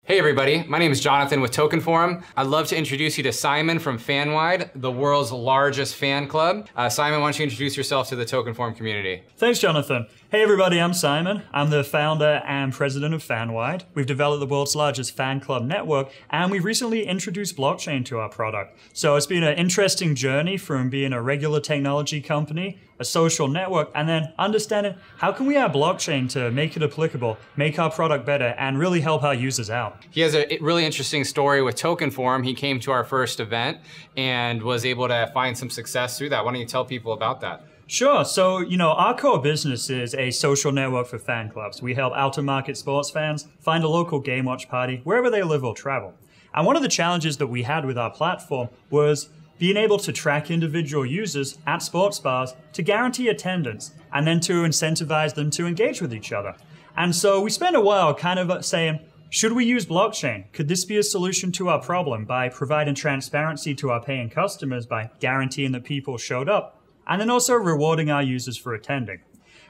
Hey everybody, my name is Jonathan with Token Forum. I'd love to introduce you to Symon from FanWide, the world's largest fan club. Symon, why don't you introduce yourself to the Token Forum community? Thanks, Jonathan. Hey everybody, I'm Symon. I'm the founder and president of FanWide. We've developed the world's largest fan club network, and we've recently introduced blockchain to our product. So it's been an interesting journey from being a regular technology company, a social network, and then understanding how can we add blockchain to make it applicable, make our product better, and really help our users out. He has a really interesting story with Token Forum. He came to our first event and was able to find some success through that. Why don't you tell people about that? Sure. So, our core business is a social network for fan clubs. We help out-of-market sports fans find a local game watch party wherever they live or travel. And one of the challenges that we had with our platform was being able to track individual users at sports bars to guarantee attendance and then to incentivize them to engage with each other. And so we spent a while kind of saying, should we use blockchain? Could this be a solution to our problem by providing transparency to our paying customers by guaranteeing that people showed up and then also rewarding our users for attending?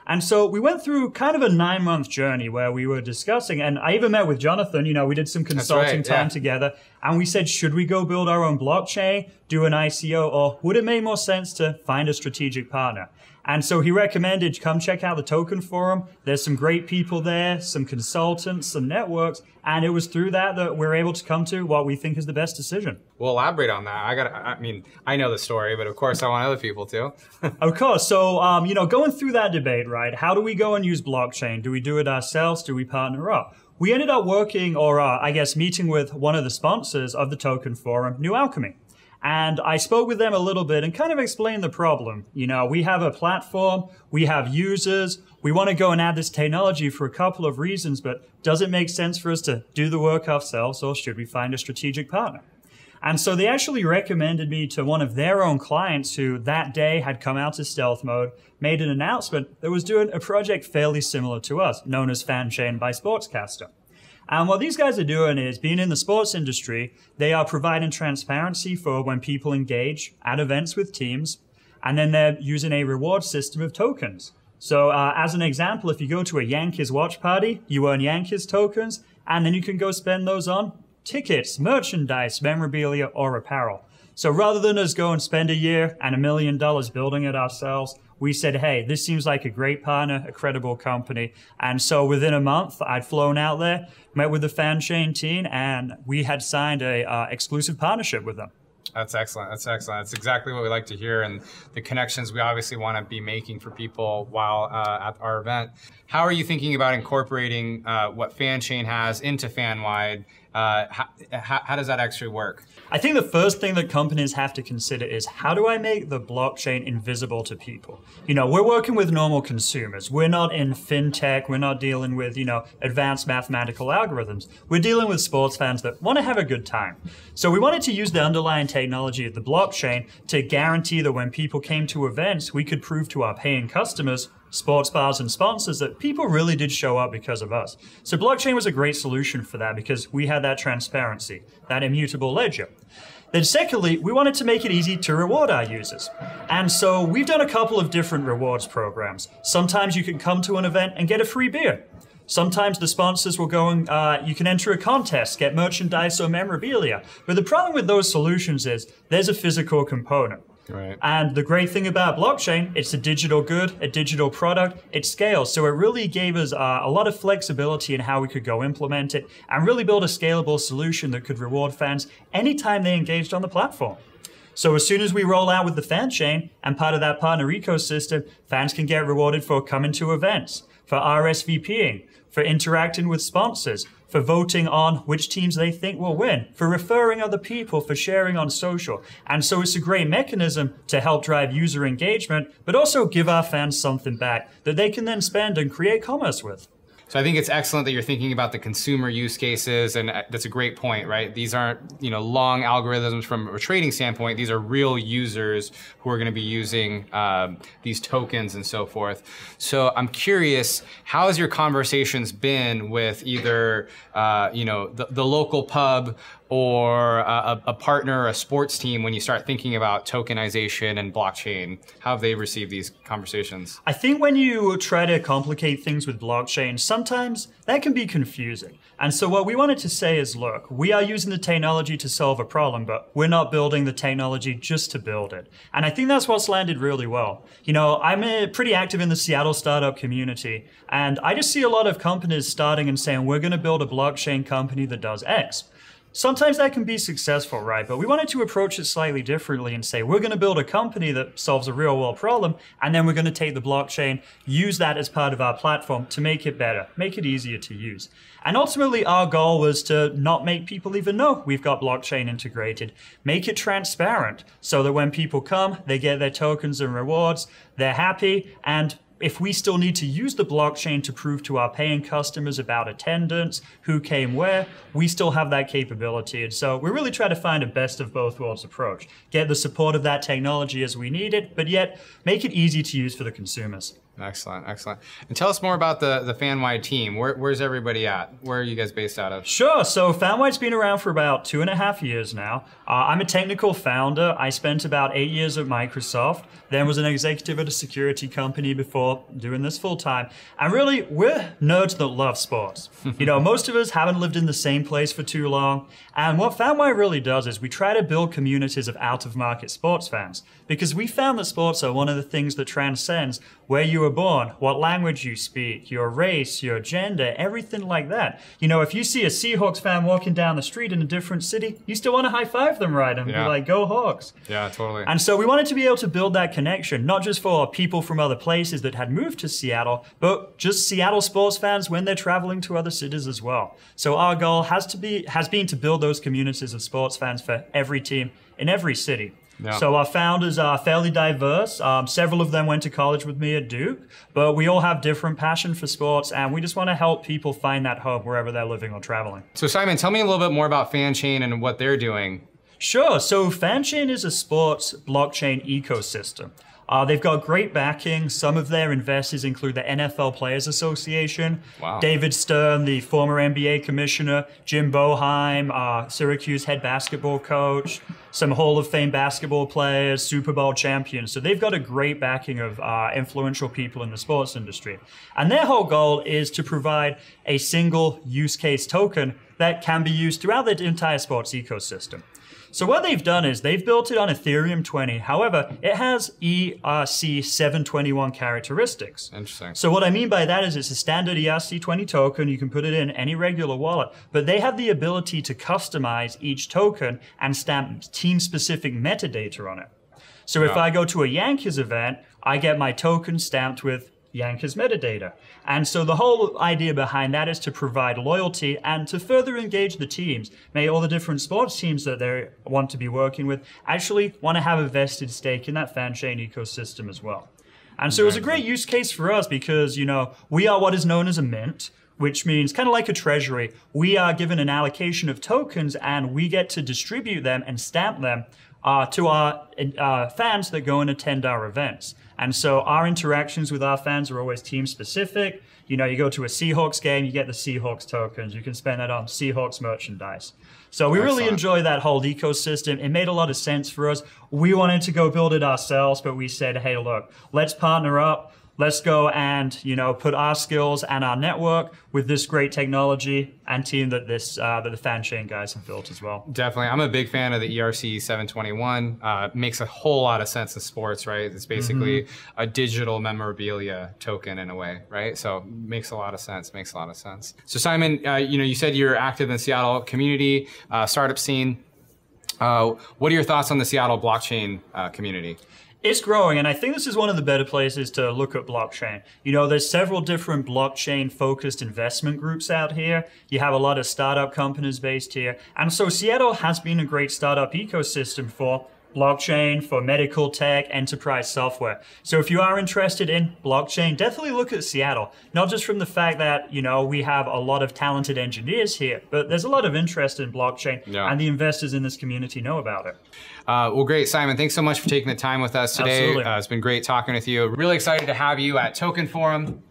And so we went through kind of a 9-month journey where we were discussing, and I even met with Jonathan, we did some consulting time together, and we said, should we go build our own blockchain, do an ICO, or would it make more sense to find a strategic partner? And so he recommended, come check out the Token Forum. There's some great people there, some consultants, some networks, and it was through that we're able to come to what we think is the best decision. Well, elaborate on that. I know the story, but of course I want other people to. Of course. So, going through that debate, right? How do we go and use blockchain? Do we do it ourselves? Do we partner up? We ended up working, meeting with one of the sponsors of the Token Forum, New Alchemy. And I spoke with them a little bit and kind of explained the problem. We have a platform, we have users, we want to go and add this technology for a couple of reasons, but does it make sense for us to do the work ourselves, or should we find a strategic partner? And so they actually recommended me to one of their own clients who that day had come out of stealth mode, made an announcement that was doing a project fairly similar to us, known as FanChain by Sportscaster. And what these guys are doing is, being in the sports industry, they are providing transparency for when people engage at events with teams, and then they're using a reward system of tokens. So as an example, if you go to a Yankees watch party, you earn Yankees tokens, and then you can go spend those on tickets, merchandise, memorabilia, or apparel. So rather than us go and spend a year and $1 million building it ourselves, we said, hey, this seems like a great partner, a credible company. And so within a month, I'd flown out there, met with the FanChain team, and we had signed a exclusive partnership with them. That's excellent. That's excellent. That's exactly what we like to hear, and the connections we obviously want to be making for people while at our event. How are you thinking about incorporating what FanChain has into FanWide? How does that actually work? I think the first thing that companies have to consider is, how do I make the blockchain invisible to people? We're working with normal consumers. We're not in fintech. We're not dealing with, advanced mathematical algorithms. We're dealing with sports fans that want to have a good time. So we wanted to use the underlying technology of the blockchain to guarantee that when people came to events, we could prove to our paying customers, sports bars and sponsors, that people really did show up because of us. So blockchain was a great solution for that because we had that transparency, that immutable ledger. Then secondly, we wanted to make it easy to reward our users. And so we've done a couple of different rewards programs. Sometimes you can come to an event and get a free beer. Sometimes the sponsors will go and you can enter a contest, get merchandise or memorabilia. But the problem with those solutions is there's a physical component. Right. And the great thing about blockchain, it's a digital good, a digital product, it scales. So it really gave us a lot of flexibility in how we could go implement it and really build a scalable solution that could reward fans anytime they engaged on the platform. So as soon as we roll out with the FanChain and part of that partner ecosystem, fans can get rewarded for coming to events, for RSVPing, for interacting with sponsors, for voting on which teams they think will win, for referring other people, for sharing on social. And so it's a great mechanism to help drive user engagement, but also give our fans something back that they can then spend and create commerce with. So I think it's excellent that you're thinking about the consumer use cases, and that's a great point, right? These aren't, long algorithms from a trading standpoint. These are real users who are going to be using these tokens and so forth. So I'm curious, how has your conversations been with either, the local pub or a partner, a sports team, when you start thinking about tokenization and blockchain? How have they received these conversations? I think when you try to complicate things with blockchain, sometimes that can be confusing. And so what we wanted to say is, look, we are using the technology to solve a problem, but we're not building the technology just to build it. And I think that's what's landed really well. You know, I'm pretty active in the Seattle startup community, and I just see a lot of companies starting and saying, we're going to build a blockchain company that does X. Sometimes that can be successful, right? But we wanted to approach it slightly differently and say, we're going to build a company that solves a real world problem, and then we're going to take the blockchain, use that as part of our platform to make it better, make it easier to use. And ultimately, our goal was to not make people even know we've got blockchain integrated, make it transparent so that when people come, they get their tokens and rewards, they're happy, and if we still need to use the blockchain to prove to our paying customers about attendance, who came where, we still have that capability. And so we really try to find a best of both worlds approach. Get the support of that technology as we need it, but yet make it easy to use for the consumers. Excellent, excellent. And tell us more about the FanWide team. Where's everybody at? Where are you guys based out of? Sure. So FanWide's been around for about 2.5 years now. I'm a technical founder. I spent about 8 years at Microsoft, then was an executive at a security company before doing this full time. And really, we're nerds that love sports. You know, most of us haven't lived in the same place for too long. And what FanWide really does is we try to build communities of out-of-market sports fans, because we found that sports are one of the things that transcends where you were born, what language you speak, your race, your gender, everything like that. You know, if you see a Seahawks fan walking down the street in a different city, you still want to high-five them, right? And be like, go Hawks. Yeah, totally. And so we wanted to be able to build that connection, not just for people from other places that had moved to Seattle, but just Seattle sports fans when they're traveling to other cities as well. So our goal has been to build those communities of sports fans for every team in every city. Yeah. So our founders are fairly diverse. Several of them went to college with me at Duke, but we all have different passion for sports, and we just want to help people find that home wherever they're living or traveling. So Symon, tell me a little bit more about FanChain and what they're doing. Sure. So FanChain is a sports blockchain ecosystem. They've got great backing. Some of their investors include the NFL Players Association, wow, David Stern, the former NBA commissioner, Jim Boeheim, Syracuse head basketball coach, some Hall of Fame basketball players, Super Bowl champions. So they've got a great backing of influential people in the sports industry. And their whole goal is to provide a single use case token that can be used throughout the entire sports ecosystem. So what they've done is they've built it on Ethereum 20. However, it has ERC-721 characteristics. Interesting. So what I mean by that is it's a standard ERC-20 token. You can put it in any regular wallet, but they have the ability to customize each token and stamp team-specific metadata on it. So if I go to a Yankees event, I get my token stamped with Yankees metadata. And so the whole idea behind that is to provide loyalty and to further engage the teams. May all the different sports teams that they want to be working with actually want to have a vested stake in that FanChain ecosystem as well. And so it was a great use case for us because, you know, we are what is known as a mint, which means kind of like a treasury. We are given an allocation of tokens and we get to distribute them and stamp them to our fans that go and attend our events. And so our interactions with our fans are always team specific. You know, you go to a Seahawks game, you get the Seahawks tokens. You can spend that on Seahawks merchandise. So we really enjoy that whole ecosystem. It made a lot of sense for us. We wanted to go build it ourselves, but we said, hey, look, let's partner up. Let's go and, you know, put our skills and our network with this great technology and team that that the FanChain guys have built as well. Definitely. I'm a big fan of the ERC 721. Makes a whole lot of sense in sports, right? It's basically a digital memorabilia token in a way, right? So makes a lot of sense, makes a lot of sense. So Symon, you know, you said you're active in the Seattle community, startup scene. What are your thoughts on the Seattle blockchain community? It's growing, and I think this is one of the better places to look at blockchain. You know, there's several different blockchain-focused investment groups out here. You have a lot of startup companies based here. And so Seattle has been a great startup ecosystem for blockchain, for medical tech, enterprise software. So if you are interested in blockchain, definitely look at Seattle. Not just from the fact that, you know, we have a lot of talented engineers here, but there's a lot of interest in blockchain, and the investors in this community know about it. Well, great, Symon. Thanks so much for taking the time with us today. Absolutely. It's been great talking with you. Really excited to have you at Token Forum.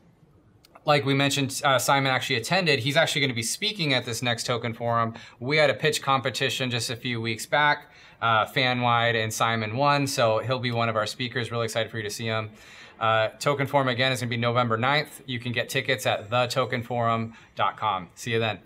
like we mentioned, Symon actually attended. He's actually going to be speaking at this next token forum. We had a pitch competition just a few weeks back. FanWide and Symon won, so he'll be one of our speakers. Really excited for you to see him. Token Forum again is going to be November 9th. You can get tickets at thetokenforum.com. See you then.